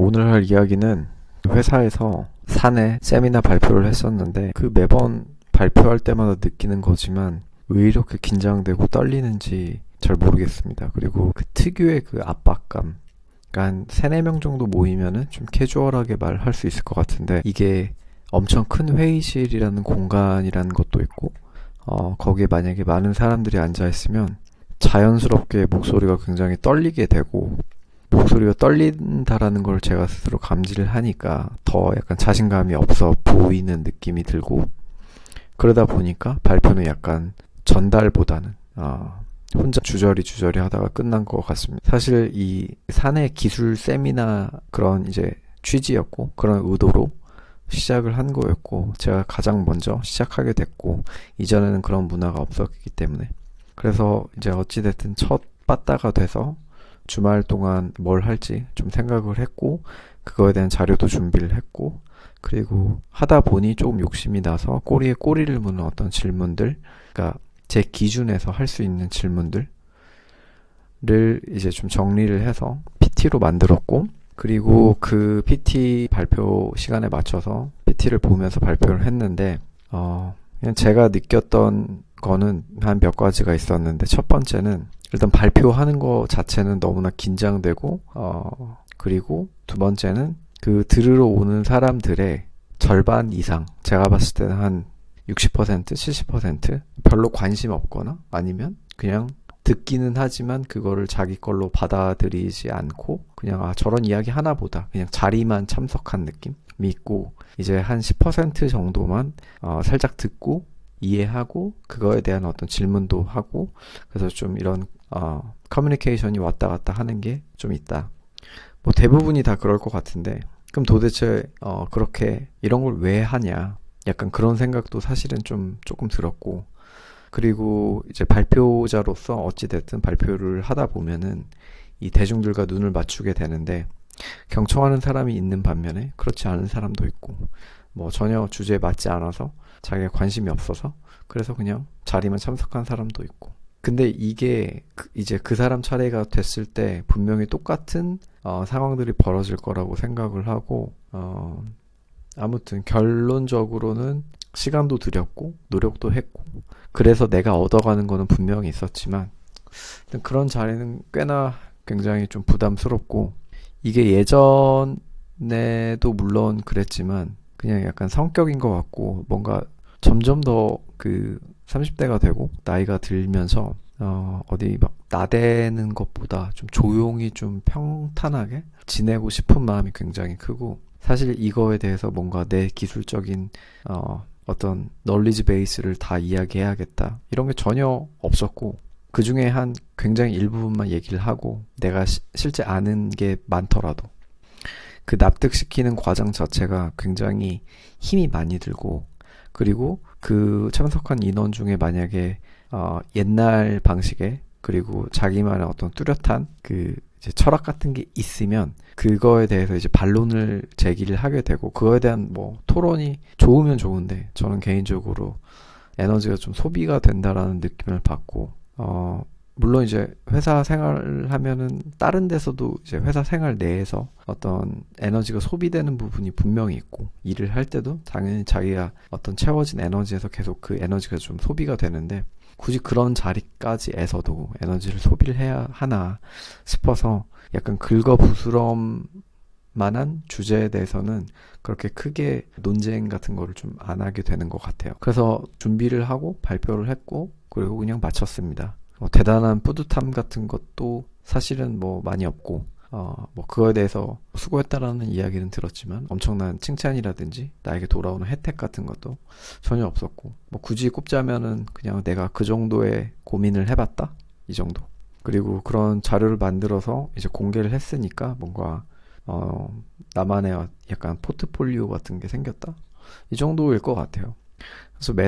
오늘 할 이야기는 회사에서 사내 세미나 발표를 했었는데 그 매번 발표할 때마다 느끼는 거지만 왜 이렇게 긴장되고 떨리는지 잘 모르겠습니다. 그리고 그 특유의 그 압박감, 그러니까 한 3, 4명 정도 모이면은 좀 캐주얼하게 말할 수 있을 것 같은데 이게 엄청 큰 회의실이라는 공간이라는 것도 있고 거기에 만약에 많은 사람들이 앉아있으면 자연스럽게 목소리가 굉장히 떨리게 되고 목소리가 떨린다라는 걸 제가 스스로 감지를 하니까 더 약간 자신감이 없어 보이는 느낌이 들고 그러다 보니까 발표는 약간 전달보다는 혼자 주저리 하다가 끝난 것 같습니다. 사실 이 사내 기술 세미나 그런 이제 취지였고 그런 의도로 시작을 한 거였고 제가 가장 먼저 시작하게 됐고 이전에는 그런 문화가 없었기 때문에 그래서 이제 어찌됐든 첫 빠따가 돼서 주말 동안 뭘 할지 좀 생각을 했고 그거에 대한 자료도 준비를 했고 그리고 하다 보니 조금 욕심이 나서 꼬리에 꼬리를 무는 어떤 질문들, 그러니까 제 기준에서 할 수 있는 질문들을 이제 좀 정리를 해서 PT로 만들었고 그리고 그 PT 발표 시간에 맞춰서 PT를 보면서 발표를 했는데 그냥 제가 느꼈던 거는 한 몇 가지가 있었는데 첫 번째는 일단 발표하는 거 자체는 너무나 긴장되고 그리고 두 번째는 그 들으러 오는 사람들의 절반 이상 제가 봤을 때는 한 60%, 70% 별로 관심 없거나 아니면 그냥 듣기는 하지만 그거를 자기 걸로 받아들이지 않고 그냥 저런 이야기 하나 보다 그냥 자리만 참석한 느낌이 있고 이제 한 10% 정도만 살짝 듣고 이해하고 그거에 대한 어떤 질문도 하고 그래서 좀 이런 커뮤니케이션이 왔다 갔다 하는 게 좀 있다. 뭐 대부분이 다 그럴 것 같은데 그럼 도대체 그렇게 이런 걸 왜 하냐 약간 그런 생각도 사실은 조금 들었고 그리고 이제 발표자로서 어찌됐든 발표를 하다 보면은 이 대중들과 눈을 맞추게 되는데 경청하는 사람이 있는 반면에 그렇지 않은 사람도 있고 뭐 전혀 주제에 맞지 않아서 자기가 관심이 없어서 그래서 그냥 자리만 참석한 사람도 있고 근데 이게 이제 그 사람 차례가 됐을 때 분명히 똑같은 상황들이 벌어질 거라고 생각을 하고 아무튼 결론적으로는 시간도 들였고 노력도 했고 그래서 내가 얻어가는 거는 분명히 있었지만 그런 자리는 꽤나 굉장히 좀 부담스럽고 이게 예전에도 물론 그랬지만 그냥 약간 성격인 것 같고 뭔가 점점 더 그 30대가 되고 나이가 들면서 어디 막 나대는 것보다 좀 조용히 좀 평탄하게 지내고 싶은 마음이 굉장히 크고 사실 이거에 대해서 뭔가 내 기술적인 어떤 널리지 베이스를 다 이야기해야겠다 이런 게 전혀 없었고 그 중에 한 굉장히 일부분만 얘기를 하고 내가 실제 아는 게 많더라도 그 납득시키는 과정 자체가 굉장히 힘이 많이 들고 그리고 그 참석한 인원 중에 만약에 옛날 방식의 그리고 자기만의 어떤 뚜렷한 그 이제 철학 같은 게 있으면 그거에 대해서 이제 반론을 제기를 하게 되고 그거에 대한 뭐 토론이 좋으면 좋은데 저는 개인적으로 에너지가 좀 소비가 된다라는 느낌을 받고 물론 이제 회사 생활을 하면은 다른 데서도 이제 회사 생활 내에서 어떤 에너지가 소비되는 부분이 분명히 있고 일을 할 때도 당연히 자기가 어떤 채워진 에너지에서 계속 그 에너지가 좀 소비가 되는데 굳이 그런 자리까지에서도 에너지를 소비를 해야 하나 싶어서 약간 긁어부스럼만한 주제에 대해서는 그렇게 크게 논쟁 같은 거를 좀 안 하게 되는 것 같아요. 그래서 준비를 하고 발표를 했고 그리고 그냥 마쳤습니다. 대단한 뿌듯함 같은 것도 사실은 뭐 많이 없고 뭐 그거에 대해서 수고했다라는 이야기는 들었지만 엄청난 칭찬이라든지 나에게 돌아오는 혜택 같은 것도 전혀 없었고 뭐 굳이 꼽자면은 그냥 내가 그 정도의 고민을 해봤다 이 정도 그리고 그런 자료를 만들어서 이제 공개를 했으니까 뭔가 나만의 약간 포트폴리오 같은 게 생겼다 이 정도일 것 같아요.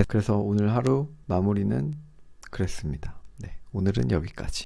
그래서 오늘 하루 마무리는 그랬습니다. 네, 오늘은 여기까지.